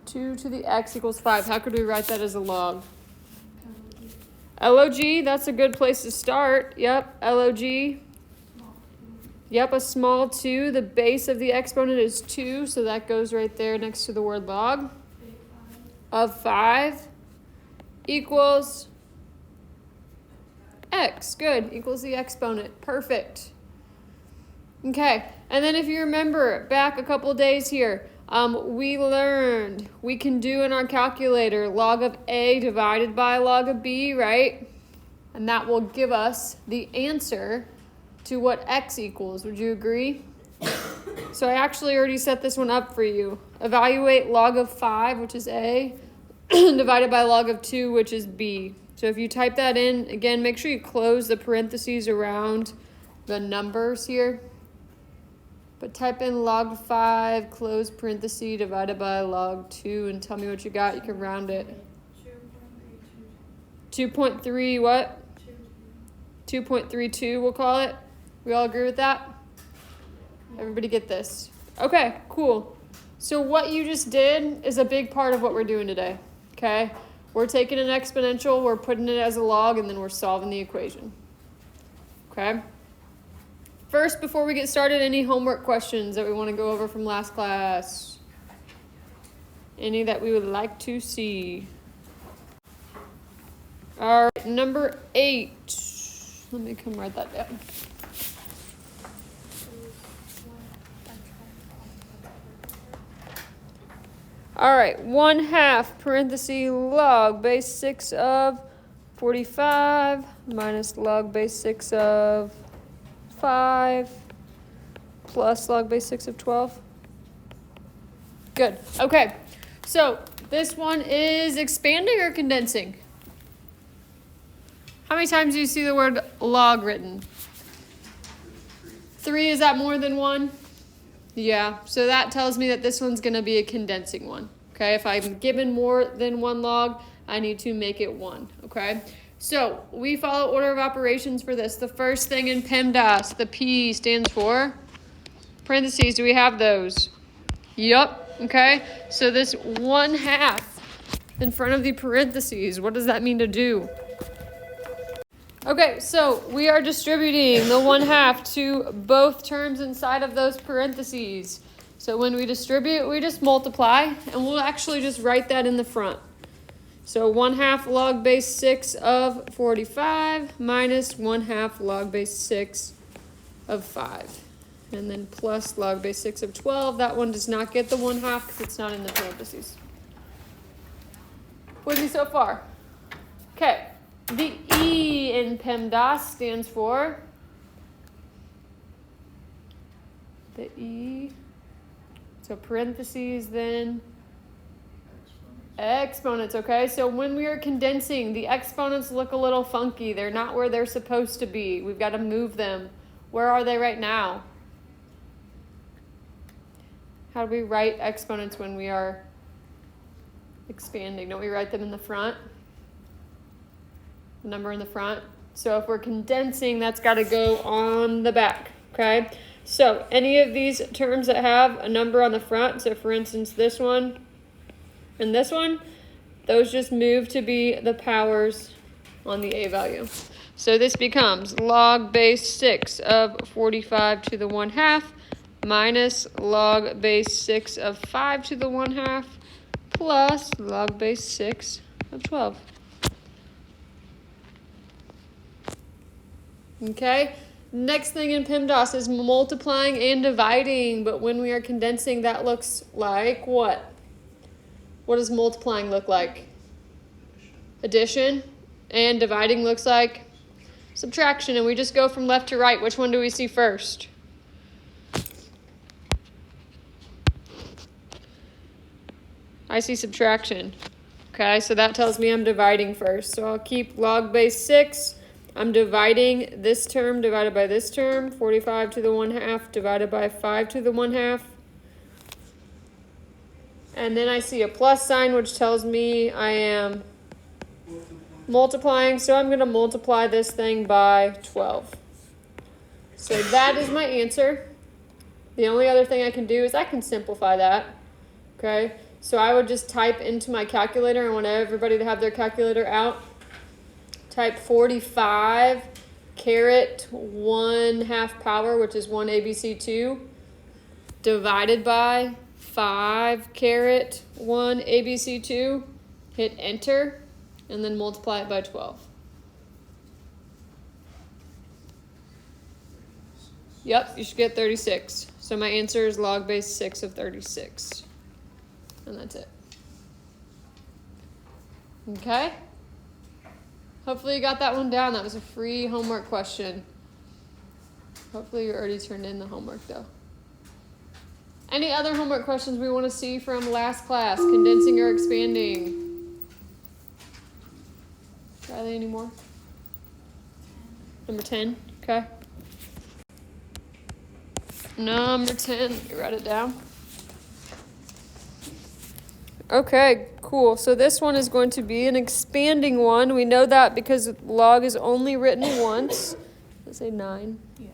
2 to the x equals 5. How could we write that as a log? LOG, that's a good place to start. Yep, LOG. Yep, a small 2. The base of the exponent is 2, so that goes right there next to the word log. Of 5 equals x. Good, equals the exponent. Perfect. Okay, and then if you remember back a couple days here, we learned we can do in our calculator log of a divided by log of b, right? And that will give us the answer to what x equals. Would you agree? So I actually already set this one up for you. Evaluate log of 5, which is a, divided by log of 2, which is b. So if you type that in, again, make sure you close the parentheses around the numbers here. But type in log 5, close parenthesis, divided by log 2, and tell me what you got. You can round it. 2.3 what? 2.32 we'll call it. We all agree with that? Everybody get this? Okay, cool. So what you just did is a big part of what we're doing today, okay? We're taking an exponential, we're putting it as a log, and then we're solving the equation, okay? First, before we get started, any homework questions that we want to go over from last class? Any that we would like to see? All right, number 8. Let me come write that down. All right, 1/2 parenthesis log base 6 of 45 minus log base 6 of 5 plus log base 6 of 12. Good. Okay. So this one is expanding or condensing? How many times do you see the word log written? 3, is that more than 1? Yeah. So that tells me that this one's going to be a condensing one. Okay. If I'm given more than 1 log, I need to make it 1. Okay. So we follow order of operations for this. The first thing in PEMDAS, the P stands for parentheses. Do we have those? Yup. Okay. So this 1/2 in front of the parentheses, what does that mean to do? Okay, so we are distributing the 1/2 to both terms inside of those parentheses. So when we distribute, we just multiply, and we'll actually just write that in the front. So 1/2 log base 6 of 45 minus 1/2 log base 6 of 5. And then plus log base 6 of 12. That one does not get the 1/2 because it's not in the parentheses. With me so far? Okay. The E in PEMDAS stands for the E. So parentheses then. Exponents, okay? So when we are condensing, the exponents look a little funky. They're not where they're supposed to be. We've got to move them. Where are they right now? How do we write exponents when we are expanding? Don't we write them in the front? The number in the front. So if we're condensing, that's got to go on the back, okay? So any of these terms that have a number on the front, so for instance, this one, and this one, those just move to be the powers on the A value. So this becomes log base 6 of 45 to the 1/2 minus log base 6 of 5 to the 1/2 plus log base 6 of 12. Okay, next thing in PEMDAS is multiplying and dividing, but when we are condensing, that looks like what? What does multiplying look like? Addition. And dividing looks like subtraction, and we just go from left to right. Which one do we see first? I see subtraction. Okay, so that tells me I'm dividing first. So I'll keep log base 6. I'm dividing this term divided by this term. 45 to the 1/2 divided by 5 to the 1/2. And then I see a plus sign, which tells me I am multiplying. So I'm going to multiply this thing by 12. So that is my answer. The only other thing I can do is I can simplify that. Okay. So I would just type into my calculator, and I want everybody to have their calculator out. Type 45 caret 1/2 power, which is 1 ABC2, divided by 5 caret 1 ABC2. Hit enter, and then multiply it by 12. Yep, you should get 36. So my answer is log base 6 of 36. And that's it. Okay? Hopefully you got that one down. That was a free homework question. Hopefully you already turned in the homework though. Any other homework questions we want to see from last class? Condensing or expanding? Riley, any more? Number 10, okay. Number 10, you write it down. Okay, cool. So this one is going to be an expanding one. We know that because log is only written once. Let's say 9. Yeah.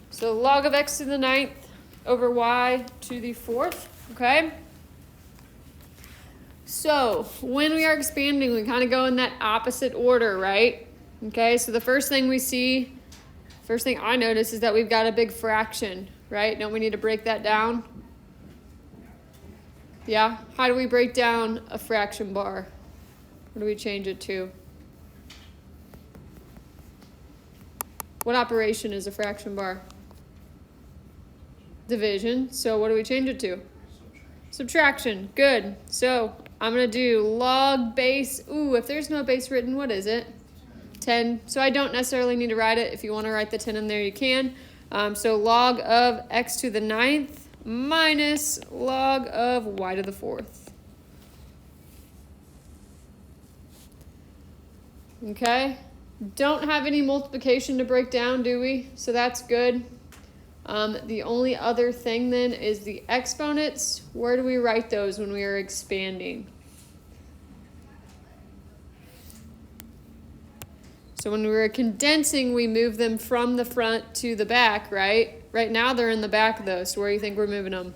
So log of x to the 9th over y to the 4th, okay? So when we are expanding, we kind of go in that opposite order, right? Okay, so the first thing we see, first thing I notice is that we've got a big fraction, right? Don't we need to break that down? Yeah? How do we break down a fraction bar? What do we change it to? What operation is a fraction bar? Division. So what do we change it to? Subtraction. Good. So I'm going to do log base. Ooh, if there's no base written, what is it? 10. So I don't necessarily need to write it. If you want to write the 10 in there, you can. So log of x to the 9th minus log of y to the 4th. Okay. Don't have any multiplication to break down, do we? So that's good. The only other thing then is the exponents. Where do we write those when we are expanding? So when we were condensing, we move them from the front to the back, right? Right now they're in the back though, so where do you think we're moving them?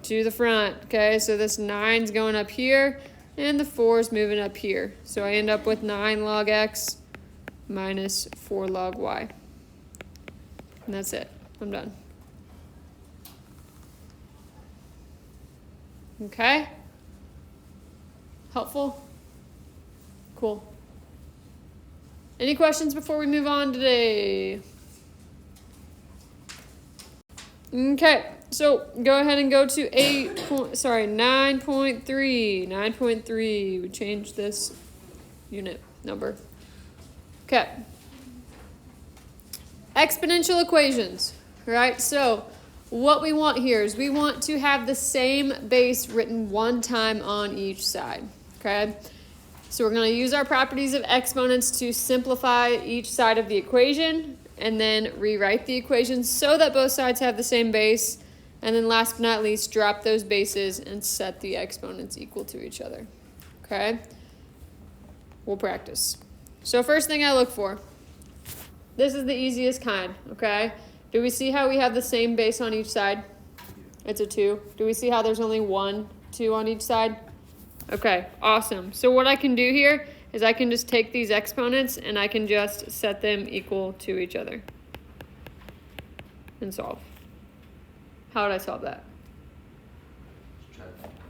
To the front, okay? So this 9's going up here, and the 4's moving up here. So I end up with 9 log x minus 4 log y. And that's it. I'm done. Okay? Helpful? Cool. Any questions before we move on today? Okay, so go ahead and go to 9.3. 9.3. We changed this unit number. Okay. Exponential equations, right? So what we want here is we want to have the same base written one time on each side, okay? So we're going to use our properties of exponents to simplify each side of the equation and then rewrite the equation so that both sides have the same base. And then last but not least, drop those bases and set the exponents equal to each other, okay? We'll practice. So first thing I look for, this is the easiest kind, okay? Do we see how we have the same base on each side? It's a 2. Do we see how there's only 1, 2 on each side? Okay, awesome. So what I can do here is I can just take these exponents and I can just set them equal to each other and solve. How would I solve that?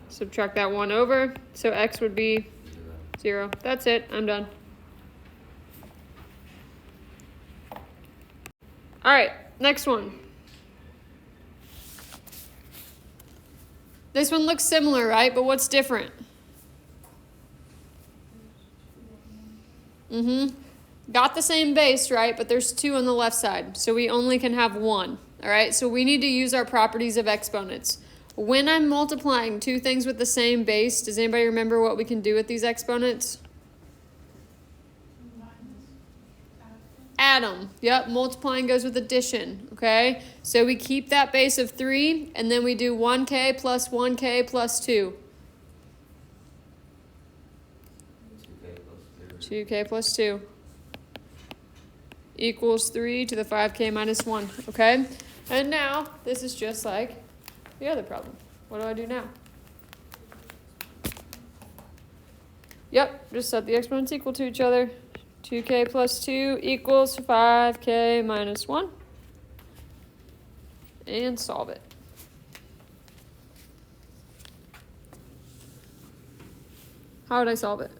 Subtract that 1 over. So x would be 0. That's it. I'm done. All right, next one. This one looks similar, right? But what's different? Got the same base, right? But there's 2 on the left side, so we only can have 1. All right, so we need to use our properties of exponents. When I'm multiplying 2 things with the same base, does anybody remember what we can do with these exponents? Add them. Yep, multiplying goes with addition, okay? So we keep that base of 3, and then we do 1k plus 1k plus 2. 2k plus 2 equals 3 to the 5k minus 1, okay? And now, this is just like the other problem. What do I do now? Yep, just set the exponents equal to each other. 2k plus 2 equals 5k minus 1. And solve it. How would I solve it?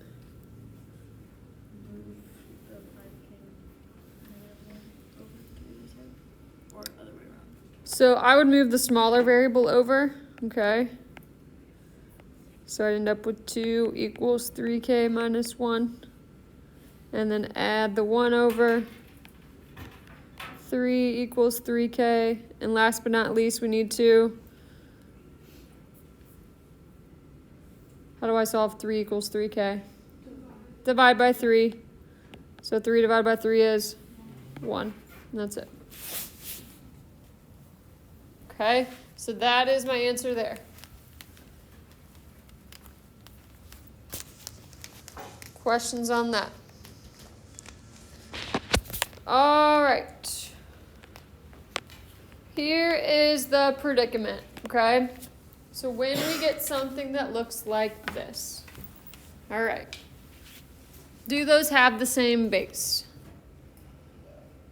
So I would move the smaller variable over, okay? So I'd end up with 2 equals 3k minus 1. And then add the 1 over. 3 equals 3k. And last but not least, we need to... How do I solve 3 equals 3k? Divide by 3. So 3 divided by 3 is 1. And that's it. Okay, so that is my answer there. Questions on that? All right. Here is the predicament, okay? So when we get something that looks like this, all right, do those have the same base?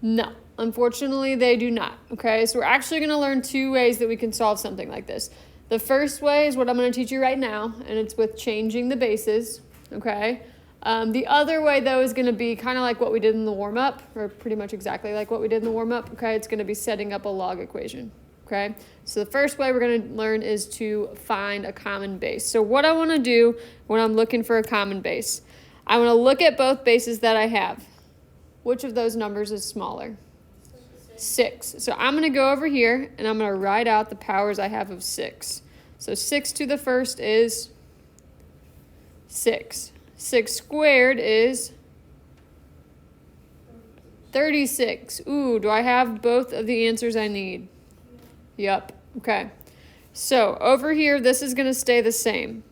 No, unfortunately they do not, okay? So we're actually gonna learn 2 ways that we can solve something like this. The first way is what I'm gonna teach you right now, and it's with changing the bases, okay? The other way though is gonna be kind of like what we did in the warm-up, or pretty much exactly like what we did in the warm-up, okay? It's gonna be setting up a log equation, okay? So the first way we're gonna learn is to find a common base. So what I wanna do when I'm looking for a common base, I wanna look at both bases that I have. Which of those numbers is smaller? 6. So I'm gonna go over here and I'm gonna write out the powers I have of 6. So 6 to the first is 6. 6 squared is 36. Ooh, do I have both of the answers I need? Yep, okay. So over here, this is gonna stay the same.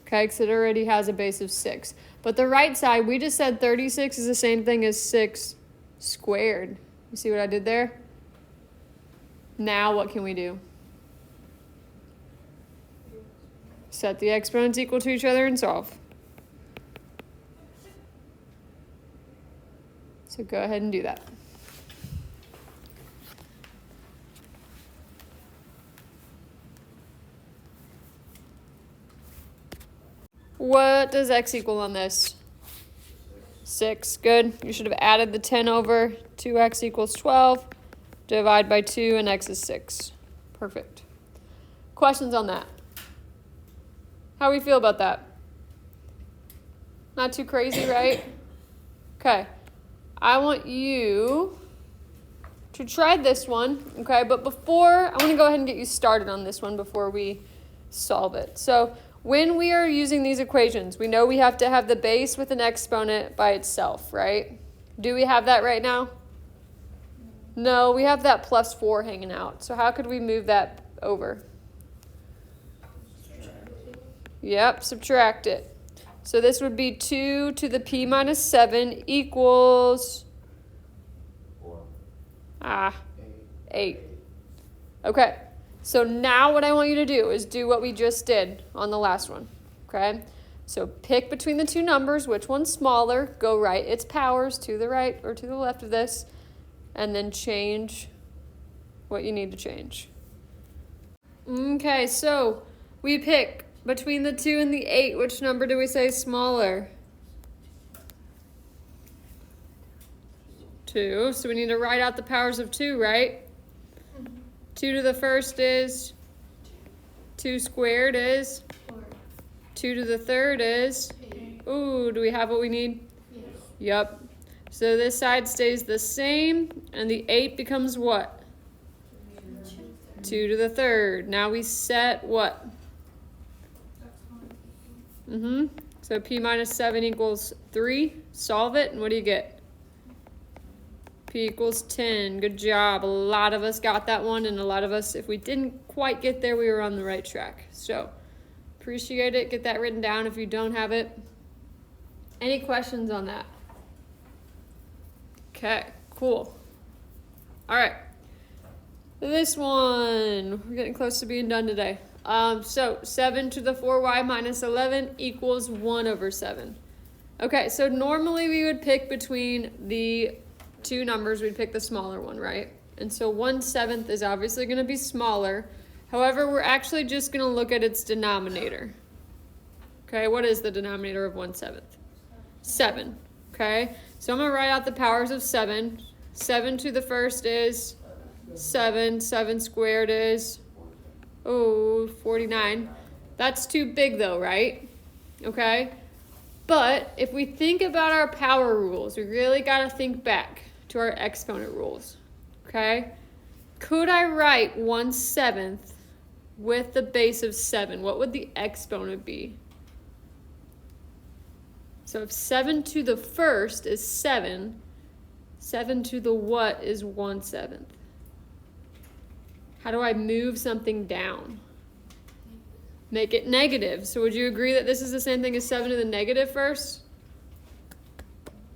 Okay, because it already has a base of 6. But the right side, we just said 36 is the same thing as 6 squared. You see what I did there? Now what can we do? Set the exponents equal to each other and solve. So go ahead and do that. What does x equal on this? 6. Good. You should have added the 10 over. 2x equals 12. Divide by 2 and x is 6. Perfect. Questions on that? How do we feel about that? Not too crazy, right? Okay. I want you to try this one, okay? But before, I want to go ahead and get you started on this one before we solve it. So when we are using these equations, we know we have to have the base with an exponent by itself, right? Do we have that right now? No, we have that plus 4 hanging out. So how could we move that over? Yep, subtract it. So this would be 2 to the p minus 7 equals 8. Okay, so now what I want you to do is do what we just did on the last one, okay? So pick between the two numbers, which one's smaller, go write its powers to the right or to the left of this, and then change what you need to change. Okay, so we pick between the 2 and the 8, which number do we say is smaller? 2, so we need to write out the powers of 2, right? 2 to the first is 2 squared is 2 to the third is 8. Ooh, do we have what we need? Yes. Yep. So this side stays the same, and the 8 becomes what? 2 to the third. Now we set what? So p minus 7 equals 3. Solve it, and what do you get? P equals 10. Good job. A lot of us got that one, and a lot of us, if we didn't quite get there, we were on the right track. So appreciate it. Get that written down if you don't have it. Any questions on that? Okay, cool. All right. This one, we're getting close to being done today. So 7 to the 4y minus 11 equals 1 over 7. Okay, so normally we would pick between the two numbers, we'd pick the smaller one, right? And so 1/7 is obviously going to be smaller. However, we're actually just going to look at its denominator. Okay, what is the denominator of 1/7? 7. Okay, so I'm going to write out the powers of 7. 7 to the first is 7. 7 squared is, 49. That's too big though, right? Okay, but if we think about our power rules, we really got to think back to our exponent rules. Okay, could I write 1/7 with the base of 7? What would the exponent be? So if 7 to the first is 7, 7 to the what is 1/7? How do I move something down? Make it negative. So would you agree that this is the same thing as 7 to the negative first?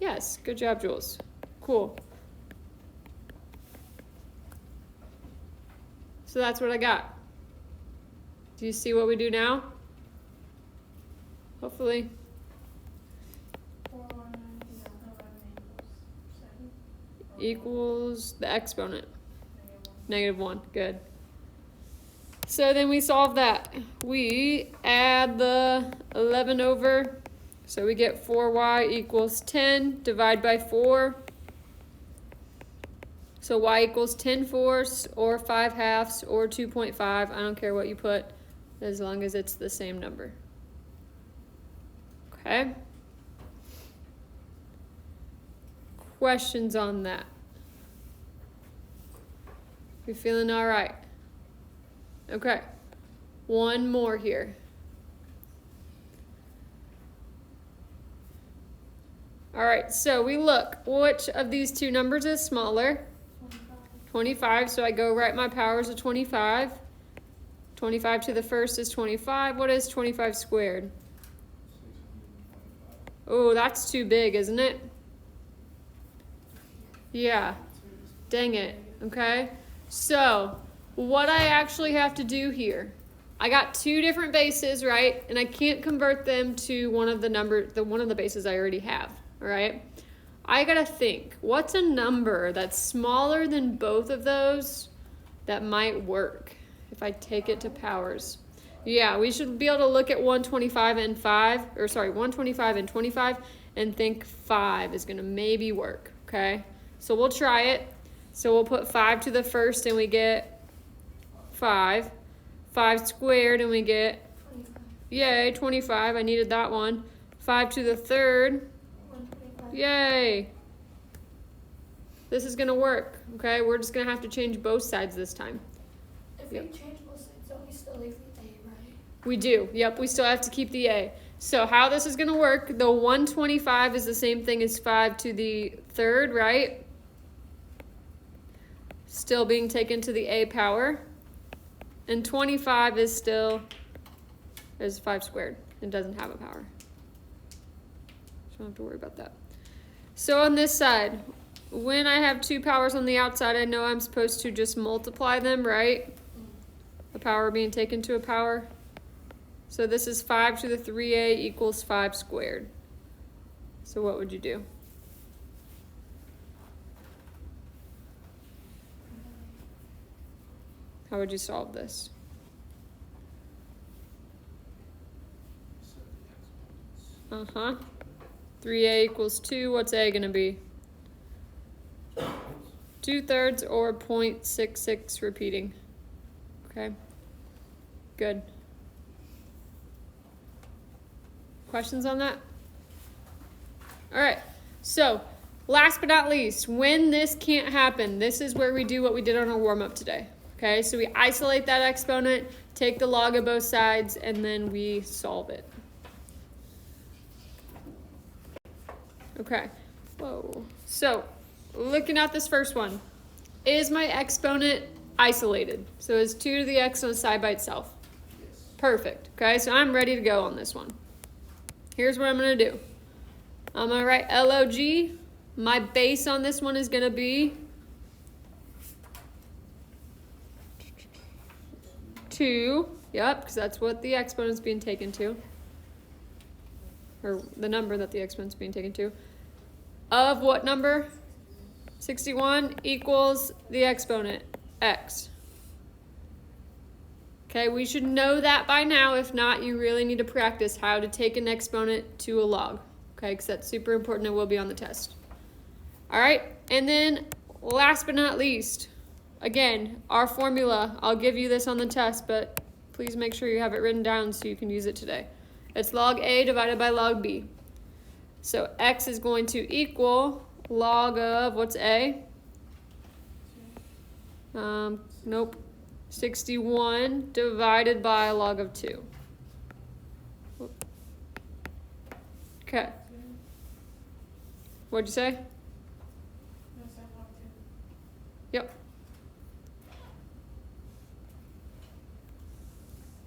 Yes, good job, Jules. Cool. So that's what I got. Do you see what we do now? Hopefully. Equals the exponent. -1. Good. So then we solve that. We add the 11 over. So we get 4y equals 10. Divide by 4. So y equals 10/4 or 5/2 or 2.5. I don't care what you put as long as it's the same number. Okay? Questions on that? You feeling all right? Okay. One more here. All right, so we look. Which of these two numbers is smaller? 25. So I go write my powers of 25. 25 to the first is 25. What is 25 squared? Oh, that's too big, isn't it? Yeah. Dang it. Okay. So what I actually have to do here, I got two different bases, right? And I can't convert them to one of the bases I already have, all right? I gotta think, what's a number that's smaller than both of those that might work if I take it to powers? Yeah, we should be able to look at 125 and 125 and 25 and think 5 is gonna maybe work, okay? So we'll try it. So we'll put 5 to the first and we get 5. 5 squared and we get, 25. Yay, 25. I needed that one. 5 to the third. 125. Yay. This is going to work, okay? We're just going to have to change both sides this time. If Yep. we change both sides, don't we still leave the A, right? We do. Yep, we still have to keep the A. So how this is going to work, the 125 is the same thing as 5 to the third, right? Still being taken to the A power. And 25 is 5 squared. It doesn't have a power. So don't have to worry about that. So on this side, when I have two powers on the outside, I know I'm supposed to just multiply them, right? A power being taken to a power. So this is 5 to the 3a equals 5 squared. So what would you do? How would you solve this? Uh-huh. 3a equals 2. What's a going to be? 2/3 or 0.66 repeating. Okay. Good. Questions on that? All right. So, last but not least, when this can't happen, this is where we do what we did on our warm-up today. Okay, so we isolate that exponent, take the log of both sides, and then we solve it. Okay, whoa. So, looking at this first one, is my exponent isolated? So is 2 to the x on the side by itself? Yes. Perfect, okay, so I'm ready to go on this one. Here's what I'm gonna do. I'm gonna write log My base on this one is going to be 2. Yep, because that's what the exponent's being taken to. Or the number that the exponent's being taken to. Of what number? 61 equals the exponent, x. Okay, we should know that by now. If not, you really need to practice how to take an exponent to a log. Okay, because that's super important and will be on the test. All right, and then last but not least, again, our formula. I'll give you this on the test, but please make sure you have it written down so you can use it today. It's log A divided by log B. So x is going to equal log of, what's A? Nope. 61 divided by log of 2. Okay. What'd you say? Yep.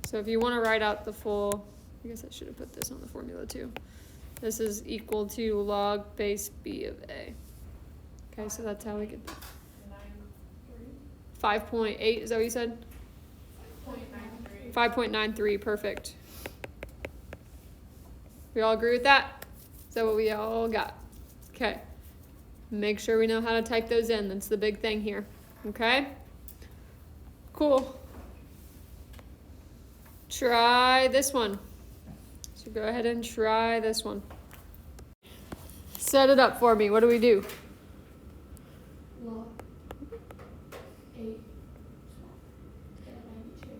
So if you want to write out the full, I guess I should have put this on the formula too. This is equal to log base B of A. Okay, so that's how we get 5.8, is that what you said? 5.93, perfect. We all agree with that? Is that what we all got? Okay. Make sure we know how to type those in. That's the big thing here. Okay? Cool. Try this one. So go ahead and try this one. Set it up for me. What do we do? Log 8 92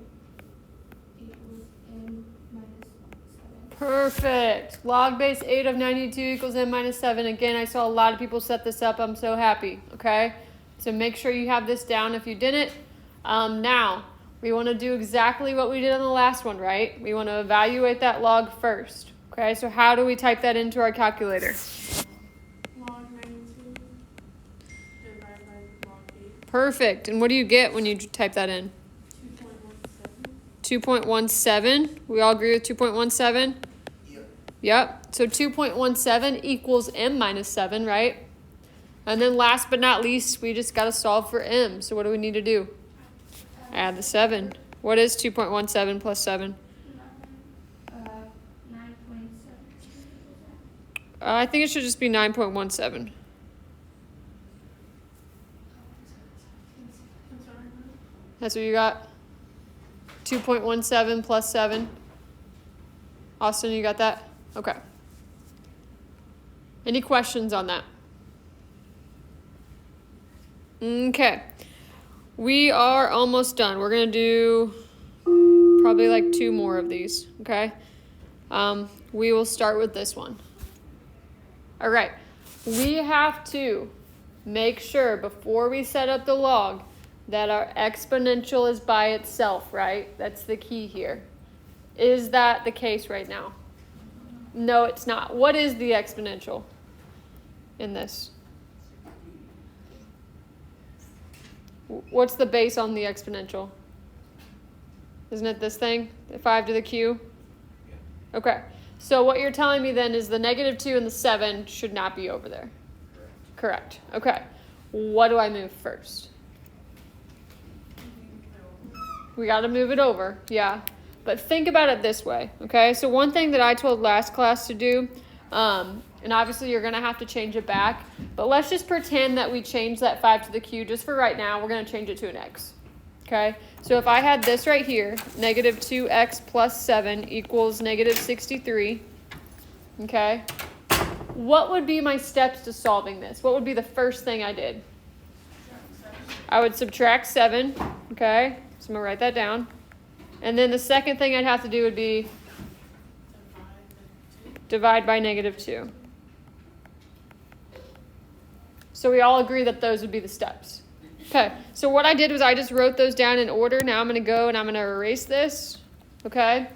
equals n minus 7. Perfect. Log base 8 of 92 equals n minus 7. Again, I saw a lot of people set this up. I'm so happy. Okay? So make sure you have this down if you didn't. Now, we want to do exactly what we did on the last one, right? We want to evaluate that log first. Okay, so how do we type that into our calculator? Log 92 divided by log 8. Perfect. And what do you get when you type that in? 2.17. 2.17. We all agree with 2.17? Yep. So 2.17 equals m minus 7, right? And then last but not least, we just got to solve for m. So what do we need to do? Add the 7. What is 2.17 plus 7? 9.7. I think it should just be 9.17. That's what you got? 2.17 plus 7. Austin, you got that? Okay. Any questions on that? Okay. We are almost done. We're going to do probably like 2 more of these, okay? We will start with this one. All right. We have to make sure before we set up the log that our exponential is by itself, right? That's the key here. Is that the case right now? No, it's not. What is the exponential in this? What's the base on the exponential? Isn't it this thing? 5 to the q? Okay. So what you're telling me then is the -2 and the 7 should not be over there. Correct. Okay. What do I move first? We got to move it over. Yeah. But think about it this way. Okay. So one thing that I told last class to do, and obviously you're going to have to change it back, but let's just pretend that we change that 5 to the q just for right now. We're going to change it to an x. Okay. So if I had this right here, -2x plus 7 equals -63. Okay. What would be my steps to solving this? What would be the first thing I did? I would subtract 7. Okay. So I'm going to write that down. And then the second thing I'd have to do would be divide by -2. So we all agree that those would be the steps. Okay, so what I did was I just wrote those down in order. Now I'm going to go and I'm going to erase this. Okay,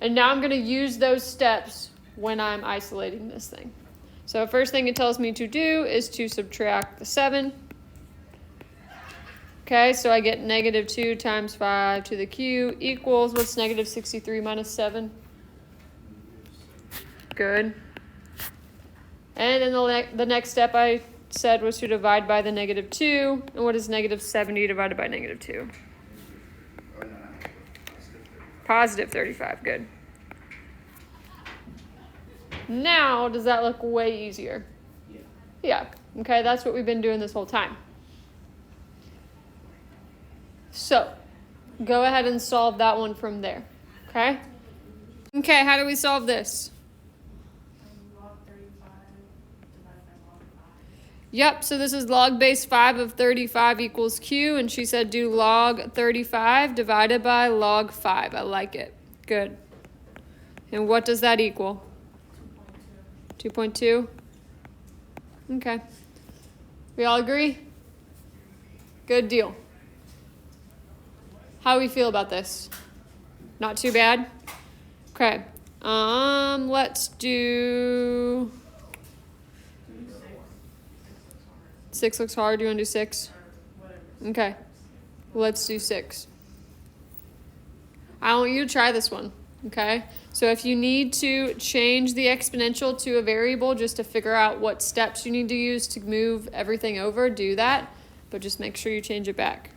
and now I'm going to use those steps when I'm isolating this thing. So first thing it tells me to do is to subtract the 7. Okay, so I get -2 times 5 to the q equals, what's -63 minus 7? Good. And then the next step I said was to divide by the negative 2. And what is negative 70 divided by negative 2? Positive 35. Good. Now, does that look way easier? Yeah. Okay, that's what we've been doing this whole time. So, go ahead and solve that one from there. Okay? Okay, how do we solve this? Log 35 divided by log 5. Yep, so this is log base 5 of 35 equals q, and she said do log 35 divided by log 5. I like it. Good. And what does that equal? 2.2. Okay. We all agree? Good deal. How do we feel about this? Not too bad? Okay. Let's do 6 looks hard. Do you want to do 6? Okay. Let's do 6. I want you to try this one. Okay? So if you need to change the exponential to a variable just to figure out what steps you need to use to move everything over, do that. But just make sure you change it back.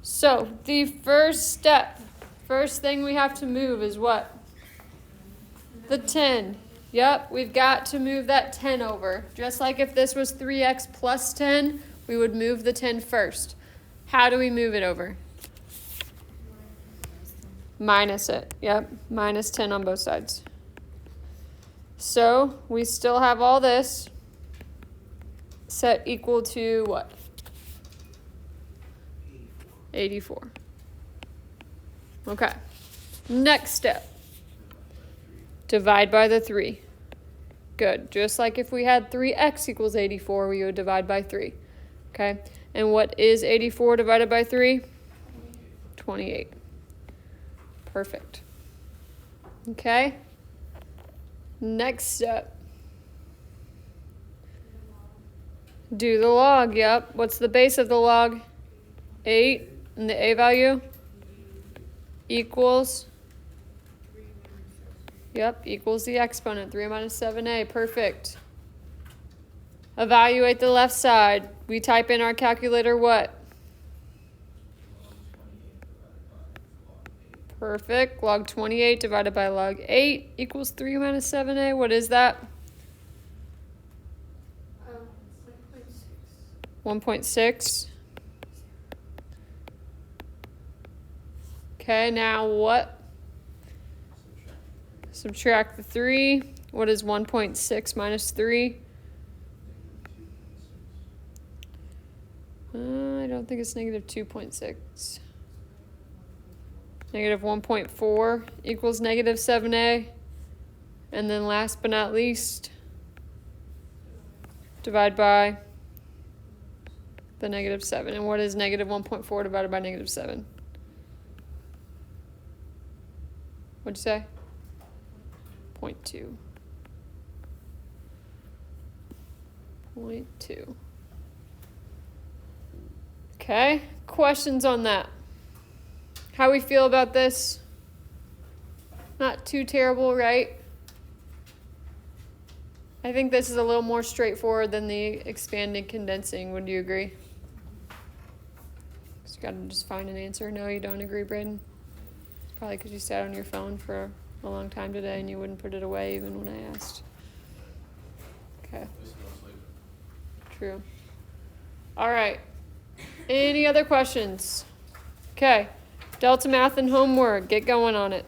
So the first thing we have to move is what? The 10. Yep, we've got to move that 10 over. Just like if this was 3x plus 10, we would move the 10 first. How do we move it over? Minus it. Yep, minus 10 on both sides. So we still have all this set equal to what? 84. Okay. Next step. Divide by the 3. Good. Just like if we had 3x equals 84, we would divide by 3. Okay. And what is 84 divided by 3? 28. Perfect. Okay. Next step. Do the log. Yep. What's the base of the log? 8. And the a value? Equals. Yep. Equals the exponent. 3 minus 7a. Perfect. Evaluate the left side. We type in our calculator what? Perfect. Log 28 divided by log 8 equals 3 minus 7a. What is that? 1.6. Okay, now what? Subtract the 3. What is 1.6 minus 3? I don't think it's negative 2.6. Negative 1.4 equals negative 7a. And then last but not least, divide by the negative 7. And what is negative 1.4 divided by negative 7? What'd you say? 0.2. 0.2. Okay, questions on that? How we feel about this? Not too terrible, right? I think this is a little more straightforward than the expanding condensing. Would you agree? So you gotta just find an answer. No, you don't agree, Braden? It's probably because you sat on your phone for a long time today and you wouldn't put it away even when I asked. Okay. True. All right. Any other questions? Okay. Delta math and homework. Get going on it.